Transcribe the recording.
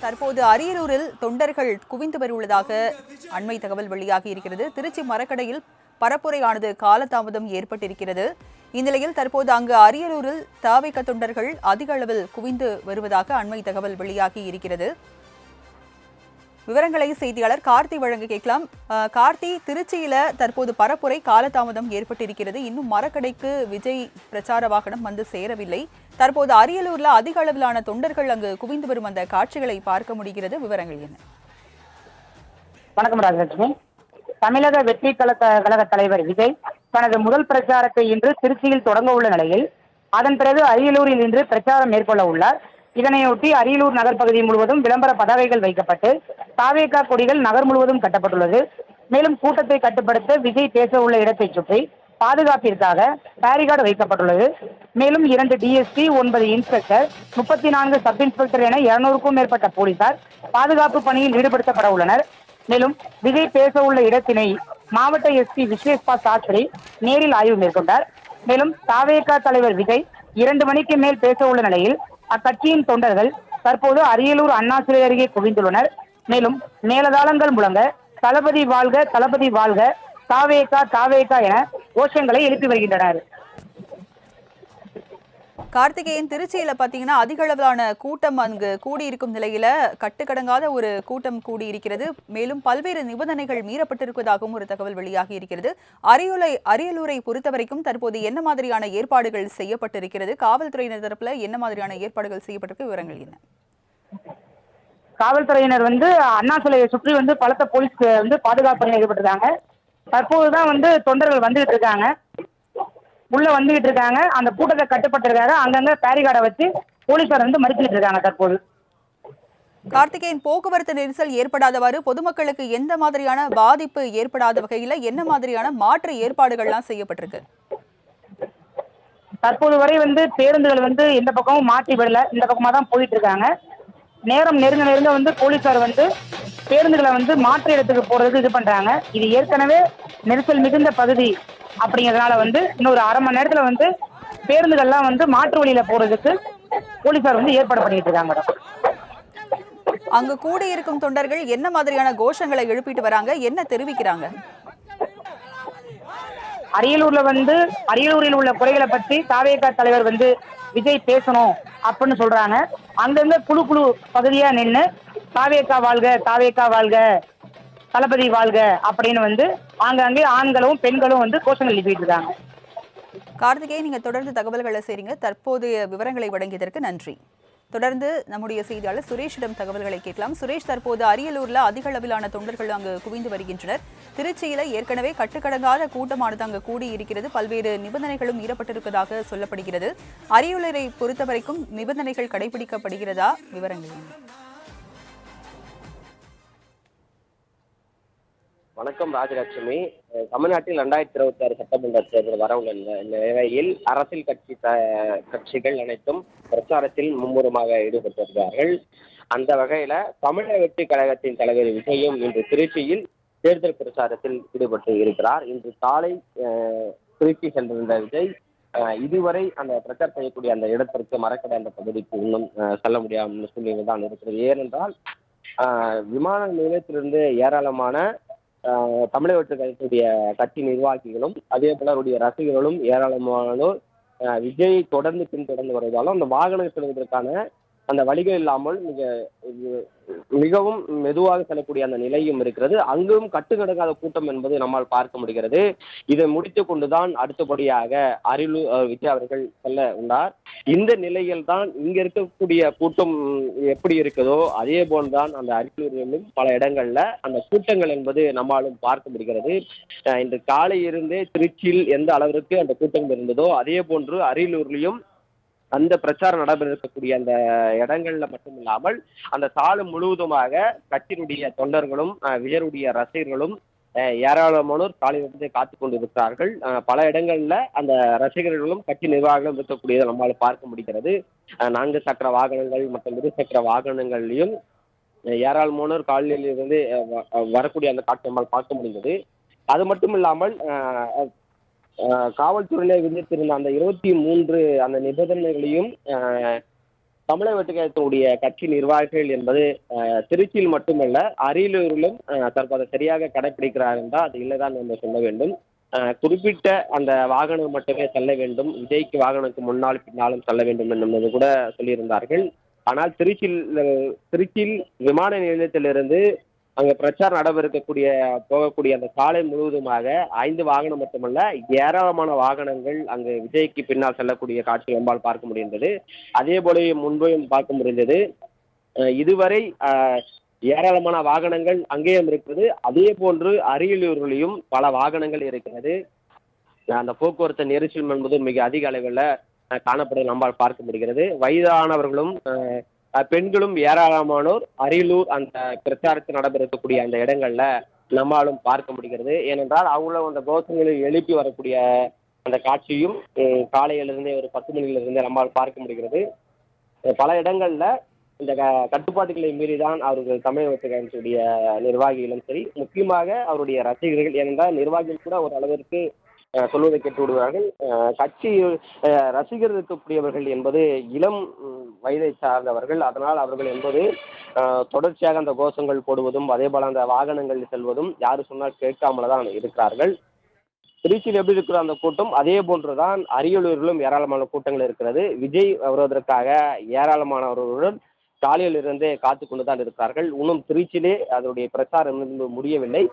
தற்போது அரியலூரில் தொண்டர்கள் குவிந்து வருவதாக அண்மை தகவல் வெளியாகி இருக்கிறது. திருச்சி மரக்கடையில் பரப்புரையானது காலதாமதம் ஏற்பட்டிருக்கிறது. இந்நிலையில் தற்போது அங்கு அரியலூரில் தவிக தொண்டர்கள் அதிக அளவில் குவிந்து வருவதாக அண்மை தகவல் வெளியாகி இருக்கிறது. விவரங்களை செய்தியாளர் கார்த்தி வழங்க கேட்கலாம். கார்த்தி, திருச்சியில தற்போது பரப்புரை காலதாமதம் ஏற்பட்டிருக்கிறது. இன்னும் மரக்கடைக்கு விஜய் பிரச்சார வாகனம் வந்து சேரவில்லை. தற்போது அரியலூர்ல அதிக அளவிலான தொண்டர்கள் அங்கு குவிந்து வரும் அந்த காட்சிகளை பார்க்க முடிகிறது. விவரங்கள் என்ன? வணக்கம் ராஜலட்சுமி. தமிழக வெற்றி கழக தலைவர் விஜய் தனது முதல் பிரச்சாரத்தை இன்று திருச்சியில் தொடங்க உள்ள நிலையில் அதன் பிறகு அரியலூரில் இன்று பிரச்சாரம் மேற்கொள்ள உள்ளார். இதனையொட்டி அரியலூர் நகர் பகுதி முழுவதும் விளம்பர பதாகைகள் வைக்கப்பட்டு தாவேகா கொடிகள் நகர் முழுவதும் கட்டப்பட்டுள்ளது. மேலும் கூட்டத்தை கட்டுப்படுத்த விஜய் பேச உள்ள இடத்தை சுற்றி பாதுகாப்பிற்காக பேரிகார்டு வைக்கப்பட்டுள்ளது. மேலும் 2 டிஎஸ்பி, 9 இன்ஸ்பெக்டர், 34 சப் இன்ஸ்பெக்டர் என 200க்கும் மேற்பட்ட போலீசார் பாதுகாப்பு பணியில் ஈடுபடுத்தப்பட உள்ளனர். மேலும் விஜய் பேச உள்ள இடத்தினை மாவட்ட எஸ்பி விஸ்வேஸ்பா சாஸ்திரி நேரில் ஆய்வு மேற்கொண்டார். மேலும் தாவேகா தலைவர் விஜய் 2 மணிக்கு மேல் பேச உள்ள நிலையில் அக்கட்சியின் தொண்டர்கள் தற்போது அரியலூர் அண்ணா சிலை அருகே குவிந்துள்ளனர். மேலும் மேலதாளங்கள் முழங்க தளபதி வாழ்க, தளபதி வாழ்க, தாவேகா தாவேகா என கோஷங்களை எழுப்பி வருகின்றனர். கார்த்திகேயன், திருச்சியில பாத்தீங்கன்னா அதிக அளவிலான கூட்டம் அங்கு கூடியிருக்கும் நிலையில கட்டுக்கடங்காத ஒரு கூட்டம் கூடியிருக்கிறது. மேலும் பல்வேறு நிபந்தனைகள் மீறப்பட்டிருப்பதாகவும் ஒரு தகவல் வெளியாகி இருக்கிறது. அரியலூரை பொறுத்தவரைக்கும் தற்போது என்ன மாதிரியான ஏற்பாடுகள் செய்யப்பட்டிருக்கிறது? காவல்துறையினர் தரப்புல என்ன மாதிரியான ஏற்பாடுகள் செய்யப்பட்டிருக்கு? விவரங்கள் என்ன? காவல்துறையினர் அண்ணா சிலையை சுற்றி பலத்த போலீஸ் பாதுகாப்பு பணியில் ஈடுபட்டிருக்காங்க. தற்போதுதான் தொண்டர்கள் வந்துகிட்டு இருக்காங்க, உள்ள வந்துகிட்டு இருக்காங்க. அந்த கூட்டத்தை கட்டுப்பட்டிருக்காங்க. அங்கங்க பேரிகார்டை வச்சு போலீசார் மறிச்சுட்டு இருக்காங்க. தற்போது கார்த்திகேயன், போக்குவரத்து நெரிசல் ஏற்படாதவாறு பொதுமக்களுக்கு எந்த மாதிரியான பாதிப்பு ஏற்படாத வகையில என்ன மாதிரியான மாற்று ஏற்பாடுகள்லாம் செய்யப்பட்டிருக்கு? தற்போது வரை பேருந்துகள் எந்த பக்கமும் மாற்றி விடல, இந்த பக்கமா தான் போயிட்டு இருக்காங்க. நேரம் நெருங்க போலீசார் பேருந்துகளை மாற்று இடத்துக்கு போறதுக்கு இது பண்றாங்க. இது ஏற்கனவே நெரிசல் மிகுந்த பகுதி அப்படிங்கிறதுனால இன்னொரு அரை மணி நேரத்துல பேருந்துகள்லாம் மாற்று வழியில போறதுக்கு போலீசார் ஏற்பாடு பண்ணிட்டு இருக்காங்க. அங்கு கூடியிருக்கும் தொண்டர்கள் என்ன மாதிரியான கோஷங்களை எழுப்பிட்டு வராங்க, என்ன தெரிவிக்கிறாங்க? அரியலூரில் உள்ள குறைகளை பற்றி தாவேகா தலைவர் விஜய் பேசணும் அப்படின்னு சொல்றாங்க. அங்கங்க குழு பகுதியா நின்று தாவேகா வாழ்க, தாவேகா வாழ்க, தளபதி வாழ்க அப்படின்னு ஆங்காங்கே ஆண்களும் பெண்களும் கோஷங்கள் எழுப்பிட்டு இருக்காங்க. கார்த்திகேயன், நீங்க தொடர்ந்து தகவல்களை செய்றீங்க. தற்போதைய விவரங்களை வழங்கியதற்கு நன்றி. தொடர்ந்து நம்முடைய செய்தியாளர் சுரேஷிடம் தகவல்களை கேட்கலாம். சுரேஷ், தற்போது அரியலூர்ல அதிக அளவிலான தொண்டர்கள் அங்கு குவிந்து வருகின்றனர். திருச்சியில ஏற்கனவே கட்டுக்கடங்காத கூட்டமானது அங்கு கூடியிருக்கிறது. பல்வேறு நிபந்தனைகளும் மீறப்பட்டிருப்பதாக சொல்லப்படுகிறது. அரியலூரை பொறுத்தவரைக்கும் நிபந்தனைகள் கடைபிடிக்கப்படுகிறதா? விவரங்கள். வணக்கம் ராஜலட்சுமி. தமிழ்நாட்டில் 2026 சட்டமன்ற தேர்தல் வரவுள்ள நிலையில் அரசியல் கட்சிகள் அனைத்தும் பிரச்சாரத்தில் மும்முரமாக ஈடுபட்டு வருகிறார்கள். அந்த வகையில தமிழக வெற்றி கழகத்தின் தலைவர் விஜயும் இன்று திருச்சியில் தேர்தல் பிரச்சாரத்தில் ஈடுபட்டு இருக்கிறார். இன்று காலை திருச்சி சென்றிருந்த விஜய் இதுவரை அந்த பிரச்சாரம் செய்யக்கூடிய அந்த இடத்திற்கு மரக்கடை அந்த பகுதிக்கு இன்னும் செல்ல முடியாமல் சூழ்நிலை தான் இருக்கிறது. ஏனென்றால் விமான நிலையத்திலிருந்து ஏராளமான தமிழக வெற்றி கழகத்துடைய கட்சி நிர்வாகிகளும் அதே போல அவருடைய ரசிகர்களும் ஏராளமானோர் விஜயை தொடர்ந்து பின்தொடர்ந்து வருவதாலும் அந்த வாகனம் செல்வதற்கான அந்த வழிகள் இல்லாமல் மிகவும் மெதுவாக செல்லக்கூடிய அந்த நிலையும் இருக்கிறது. அங்கும் கட்டுக்கடங்காத கூட்டம் என்பது நம்மால் பார்க்க முடிகிறது. இதை முடித்து கொண்டுதான் அடுத்தபடியாக அரியலூர் விஜய் அவர்கள் செல்ல உள்ளார். இந்த நிலையில் தான் இங்க இருக்கக்கூடிய கூட்டம் எப்படி இருக்குதோ அதே போன்றுதான் அந்த அரியலூரிலும் பல இடங்கள்ல அந்த கூட்டங்கள் என்பது நம்மாலும் பார்க்க முடிகிறது. இன்று காலை இருந்தே திருச்சியில் எந்த அளவிற்கு அந்த கூட்டங்கள் இருந்ததோ அதே போன்று அரியலூர்லையும் அந்த பிரச்சாரம் நடைபெற இருக்கக்கூடிய அந்த இடங்கள்ல மட்டும் இல்லாமல் அந்த சாலை முழுவதுமாக கட்சியினுடைய தொண்டர்களும் விஜயருடைய ரசிகர்களும் ஏராளமானோர் காலையிலிருந்து காத்து கொண்டிருக்கிறார்கள். பல இடங்கள்ல அந்த ரசிகர்களும் கட்சி நிர்வாகிகளும் இருக்கக்கூடியதை நம்மால் பார்க்க முடிகிறது. 4 சக்கர வாகனங்கள் மற்றும் 2 சக்கர வாகனங்கள்லையும் ஏராளமானோர் காலையில் இருந்து வரக்கூடிய அந்த காட்சி நம்மால் பார்க்க முடிந்தது. அது மட்டும் இல்லாமல் காவல்துறையில விதித்திருந்த அந்த 23 அந்த நிபந்தனைகளையும் தமிழக வெற்றி கழகத்தினுடைய கட்சி நிர்வாகிகள் என்பது திருச்சியில் மட்டுமல்ல அரியலூரிலும் தற்போது சரியாக கடைபிடிக்கிறார் என்றால் அது இல்லைதான் நம்ம சொல்ல வேண்டும். குறிப்பிட்ட அந்த வாகனம் மட்டுமே செல்ல வேண்டும், விஜய்க்கு வாகனத்துக்கு முன்னால் பின்னாலும் செல்ல வேண்டும் என்பது கூட சொல்லியிருந்தார்கள். ஆனால் திருச்சியில் விமான நிலையத்திலிருந்து அங்க பிரச்சாரம் நடைபெறக்கூடிய போகக்கூடிய அந்த சாலை முழுவதுமாக 5 வாகனம் மட்டுமல்ல ஏராளமான வாகனங்கள் அங்கு விஜய்க்கு பின்னால் செல்லக்கூடிய காட்சி நம்மால் பார்க்க முடிந்தது. அதே போல முன்பையும் பார்க்க முடிந்தது. இதுவரை ஏராளமான வாகனங்கள் அங்கேயும் இருக்கிறது. அதே போன்று அரியலூரிலையும் பல வாகனங்கள் இருக்கிறது. அந்த போக்குவரத்து நெரிசல் என்பது மிக அதிக அளவில் காணப்படுவதை நம்மால் பார்க்க முடிகிறது. வயதானவர்களும் பெண்களும் ஏராளமானோர் அரியலூர் அந்த பிரச்சாரத்தில் நடைபெறக்கூடிய அந்த இடங்கள்ல நம்மாலும் பார்க்க முடிகிறது. ஏனென்றால் அவங்களும் அந்த கோஷங்களை எழுப்பி வரக்கூடிய அந்த காட்சியும் காலையிலிருந்தே ஒரு 10 மணியிலிருந்தே நம்மால் பார்க்க முடிகிறது. பல இடங்கள்ல இந்த கட்டுப்பாடுகளை மீறிதான் அவர்கள் தமிழக வெற்றி கழகத்துடைய நிர்வாகிகளும் சரி, முக்கியமாக அவருடைய ரசிகர்கள், ஏனென்றால் நிர்வாகிகள் கூட ஒரு அளவிற்கு சொல்வதை கேட்டு விடுவார்கள். கட்சி ரசிகர் இருக்கக்கூடியவர்கள் என்பது இளம் வயதை சார்ந்தவர்கள். அதனால் அவர்கள் என்பது தொடர்ச்சியாக அந்த கோஷங்கள் போடுவதும் அதே போல அந்த வாகனங்கள் செல்வதும் யாரு சொன்னால் கேட்காமல தான் இருக்கிறார்கள். திருச்சியில் எப்படி இருக்கிற அந்த கூட்டம் அதே போன்றுதான் அரியலூரிலும் ஏராளமான கூட்டங்கள் இருக்கிறது. விஜய் வருவதற்காக ஏராளமானவர்களுடன் காலையில் இருந்தே காத்து கொண்டு தான் இருக்கிறார்கள். இன்னும் திருச்சியிலே அதனுடைய பிரச்சாரம் முடியவில்லை.